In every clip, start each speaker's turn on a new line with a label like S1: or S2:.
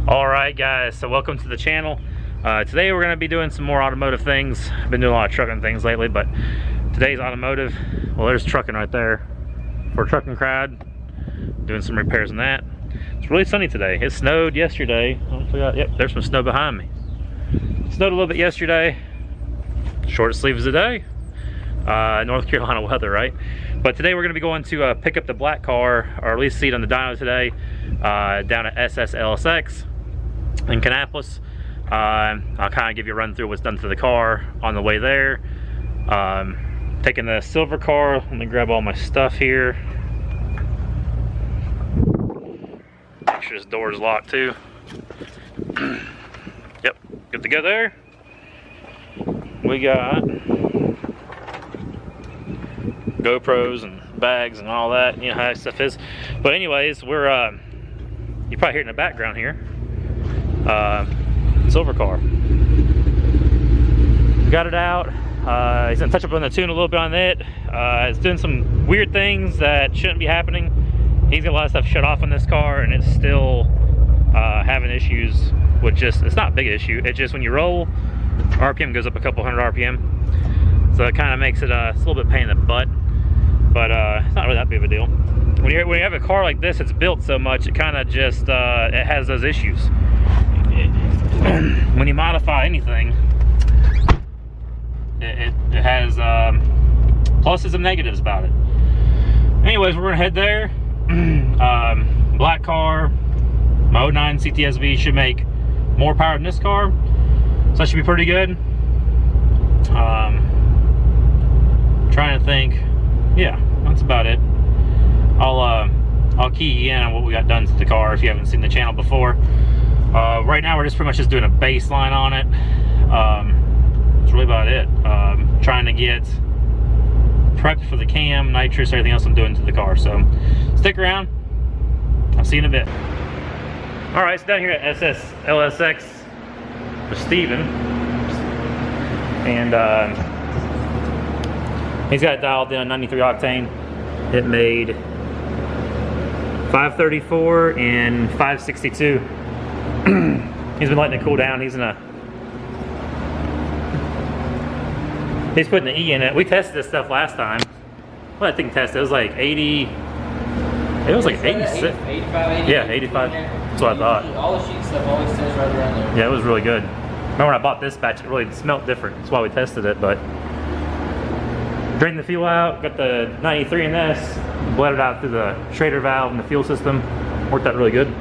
S1: Alright guys, so welcome to the channel. Today we're going to be doing some more automotive things. I've been doing a lot of trucking things lately, but today's automotive. Well, there's trucking right there for a trucking crowd. Doing some repairs on that. It's really sunny today. It snowed yesterday. Yep, there's some snow behind me. Snowed a little bit yesterday. Shortest sleeves of the day. North Carolina weather, right? But today we're going to be going to pick up the black car, or at least see it on the dyno today, down at SSLSX in Kannapolis. I'll kind of give you a run through what's done to the car on the way there. Taking the silver car. Let me grab all my stuff here. Make sure this door is locked too. Yep, good to go there. We got GoPros and bags and all that, you know how that stuff is. But anyways, we're you probably hear it in the background here. Silver car. Got it out. He's gonna touch up on the tune a little bit on it. It's doing some weird things that shouldn't be happening. He's got a lot of stuff shut off on this car, and it's still having issues with it's not a big issue. It's just when you roll, RPM goes up a couple hundred RPM. So it kind of makes it it's a little bit pain in the butt. But it's not really that big of a deal. When you have a car like this, it's built so much, it kind of just it has those issues. When you modify anything, it has pluses and negatives about it. Anyways, we're gonna head there. Black car, my 09 CTS-V should make more power than this car, so that should be pretty good. Trying to think. Yeah, that's about it. I'll key you in on what we got done to the car if you haven't seen the channel before. Right now we're just pretty much just doing a baseline on it. That's really about it. Trying to get prepped for the cam, nitrous, everything else I'm doing to the car. So stick around. I'll see you in a bit. All right, so down here at SSLSX with Steven, and he's got it dialed in 93 octane. It made 534 and 562. He's been letting it cool down. He's putting the E in it. We tested this stuff last time. Well, I think tested. It was like 80. It was like 86.
S2: 85.
S1: Yeah, 85. That's what I thought.
S2: All the sheet stuff always says right around there.
S1: Yeah, it was really good. Remember when I bought this batch, it really smelled different. That's why we tested it. But drained the fuel out, got the 93 in this, bled it out through the Schrader valve and the fuel system. Worked out really good.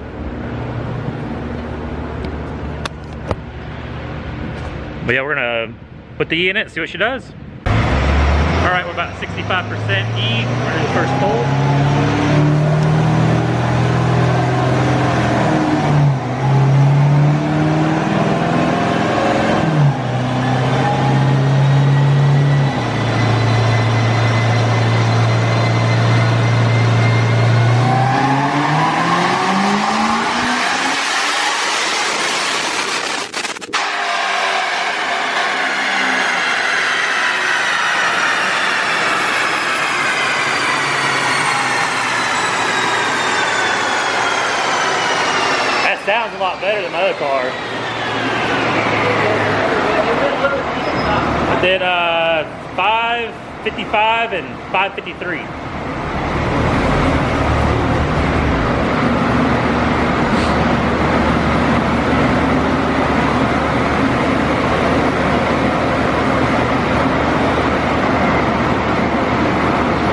S1: But yeah, we're gonna put the E in it, see what she does. All right, we're about 65% E. We're gonna do the first pull. Sounds a lot better than my other car. I did 555 and 553.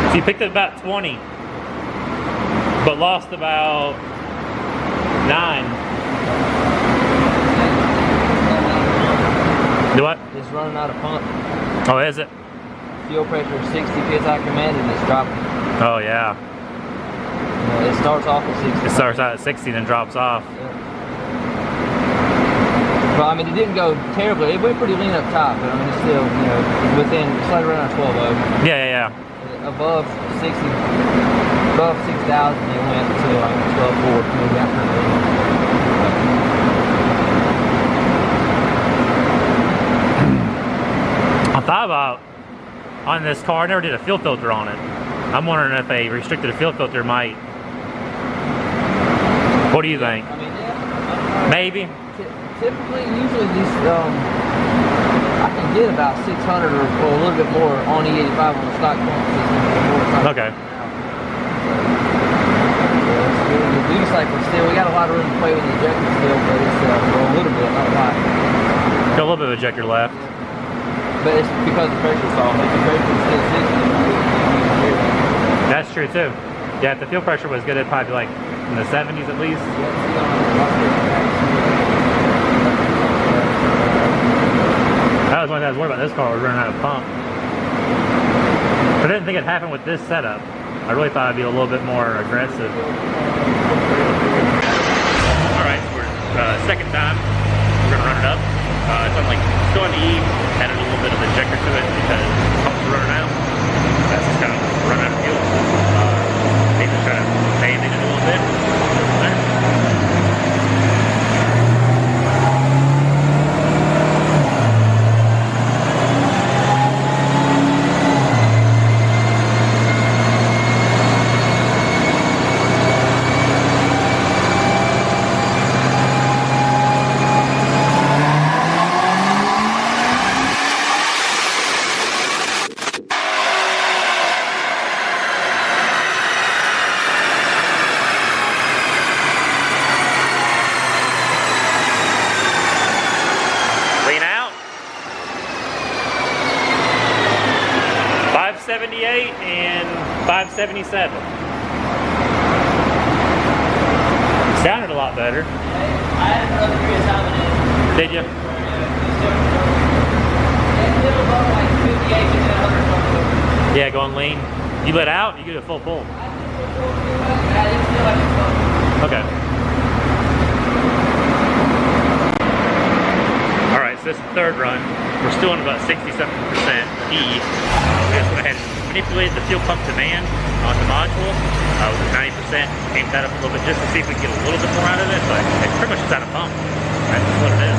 S1: So you picked up about 20, but lost about 9. Do what?
S2: It's running out of pump.
S1: Oh, is it?
S2: Fuel pressure is 60 psi commanded and it's dropping.
S1: Oh, yeah.
S2: It starts off at 60.
S1: It starts out at 60 and then drops off.
S2: Yeah. Well, I mean, it didn't go terribly. It went pretty lean up top, but I mean, it's still, you know, within, it's like around 12
S1: Yeah.
S2: Above 60, above 6,000, it went to like 12.4, maybe after
S1: I thought about on this car, I never did a fuel filter on it. I'm wondering if a restricted fuel filter might. What do you think?
S2: I mean, yeah,
S1: Maybe.
S2: Typically, usually these, I can get about 600 or a little bit more on E85 on the stock pump system.
S1: Okay.
S2: The duty cycle still, we got a lot of room to play with the injector still, but it's a little bit, not a lot.
S1: Got a little bit of ejector left.
S2: But it's because the pressure's off. If the pressure's still 60,
S1: that's true too. Yeah, if the fuel pressure was good, it'd probably be like in the 70s at least. That was one thing I was worried about this car was running out of pump. But I didn't think it'd happen with this setup. I really thought it'd be a little bit more aggressive. Alright, so we're second time. We're gonna run it up. It's on like still on the E, added a little bit of ejector to it because the pumps are running out. That's just kind of running out of fuel. Maybe try to band it a little bit. There. And 577. Sounded a lot better.
S2: I had another degree of time in it.
S1: Did you? Yeah, going lean. You let out? You get a full pull. Okay. Alright, so this is the third run. We're still on about 67% E. We just went ahead and manipulated the fuel pump demand on the module. With 90%, aimed that up a little bit just to see if we can get a little bit more out of it, but it's pretty much just out of pump. That's just what it is.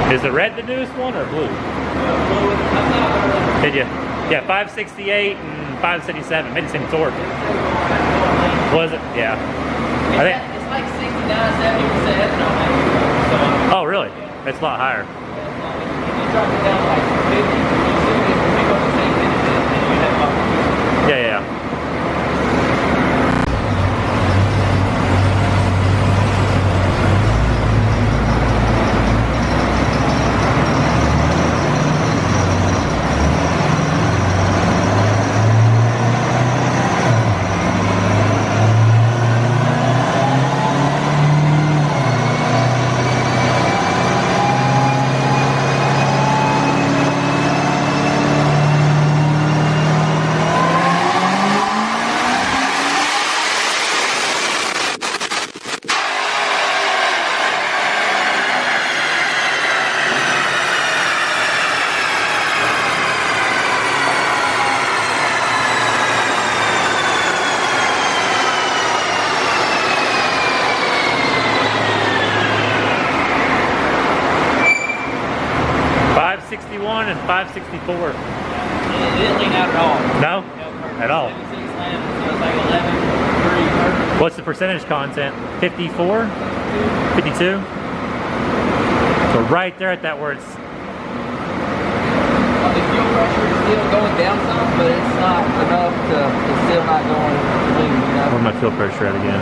S1: Is the red the newest one or blue? Did you? Yeah, 568 and 577. Made the same torque. Was it? Yeah. I think.
S2: It's like 69-70% ethanol.
S1: Oh, really? It's a lot higher.
S2: If you drop it down like 50, you still get pretty much the same benefit that you have.
S1: Yeah, yeah. 561 and 564.
S2: It didn't lean out at all.
S1: No? At all.
S2: 76 lamps, so it's like 11, 3,
S1: What's the percentage content? 54? 52? So right there at that where it's...
S2: The fuel pressure is still going down some, but it's not enough to, it's still not going lean, you know?
S1: Where's my fuel pressure at again?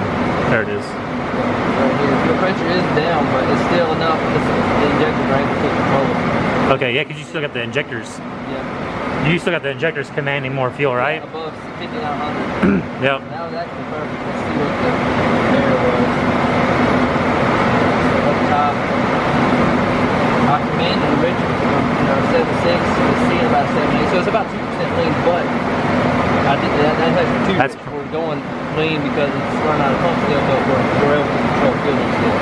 S1: There it is.
S2: Right here, the fuel pressure is down, but it's still enough that the injectors are able to control it.
S1: Okay, yeah, because you still got the injectors.
S2: Yeah.
S1: You still got the injectors commanding more fuel, right?
S2: Above 5,900.
S1: Yep.
S2: That was actually perfect. Let's see what the air was. Up top. I commanded originally from 7.6, it's seeing about 7.8, so it's about 2% lean, but I think that has two reasons. We're going lean because it's running out of pump still, but we're able to control fueling still.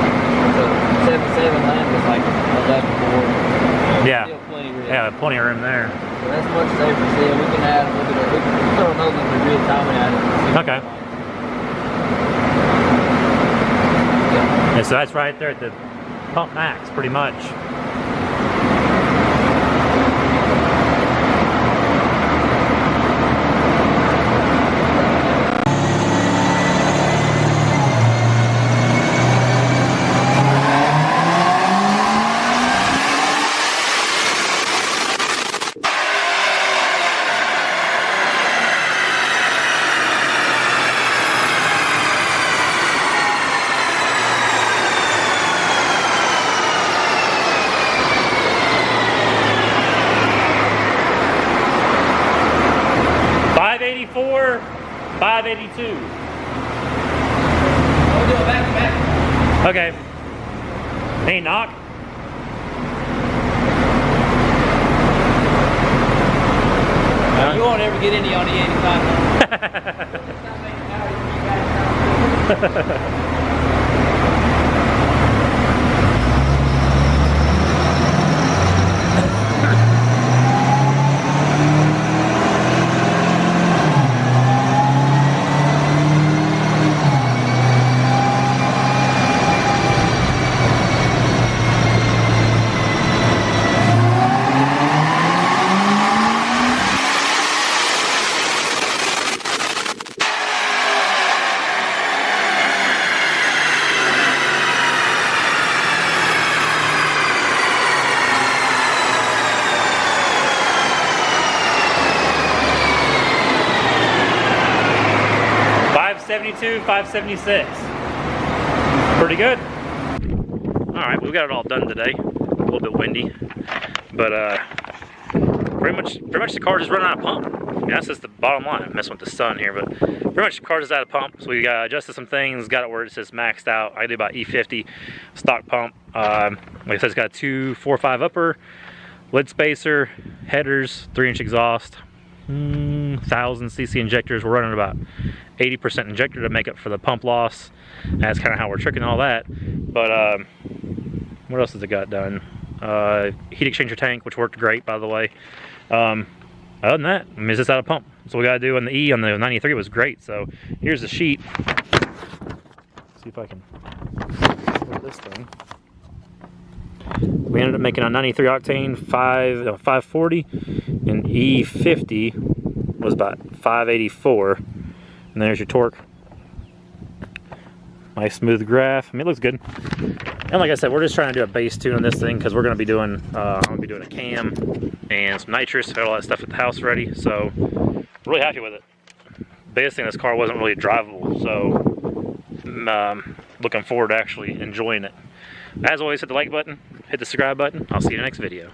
S2: So 7.7 land was like 11.4.
S1: Yeah.
S2: Still plenty of room.
S1: Yeah, plenty of room there.
S2: So that's much safer still. We can add a little bit of, we can throw another little bit of real time at it.
S1: Okay.
S2: Yeah.
S1: And so that's right there at the pump max, pretty much. .584, 582.
S2: We'll do it back to back.
S1: Okay. Hey, knock.
S2: You won't ever get any on the 85.
S1: .572, 576. Pretty good. Alright, we got it all done today. A little bit windy. But pretty much the car just running out of pump. Yeah, that's just the bottom line. I'm messing with the sun here, but pretty much the car is out of pump. So we got adjusted some things, got it where it says maxed out. I do about E50 stock pump. Like I said, it's got a 2.45 upper, lid spacer, headers, 3-inch exhaust, 1000 cc injectors. We're running about 80% injector to make up for the pump loss. That's kind of how we're tricking all that. But what else has it got done? Heat exchanger tank, which worked great, by the way. Other than that, I mean, it's just out of pump. So we got to do on the E on the 93 was great. So here's the sheet. Let's see if I can flip this thing. We ended up making a 93 octane 540, and E50 was about 584. And there's your torque. Nice smooth graph. I mean, it looks good. And like I said, we're just trying to do a base tune on this thing because we're going to be doing, I'm going to be doing a cam and some nitrous. Got all that stuff at the house ready. So, really happy with it. Biggest thing, this car wasn't really drivable. So, looking forward to actually enjoying it. As always, hit the like button, hit the subscribe button. I'll see you in the next video.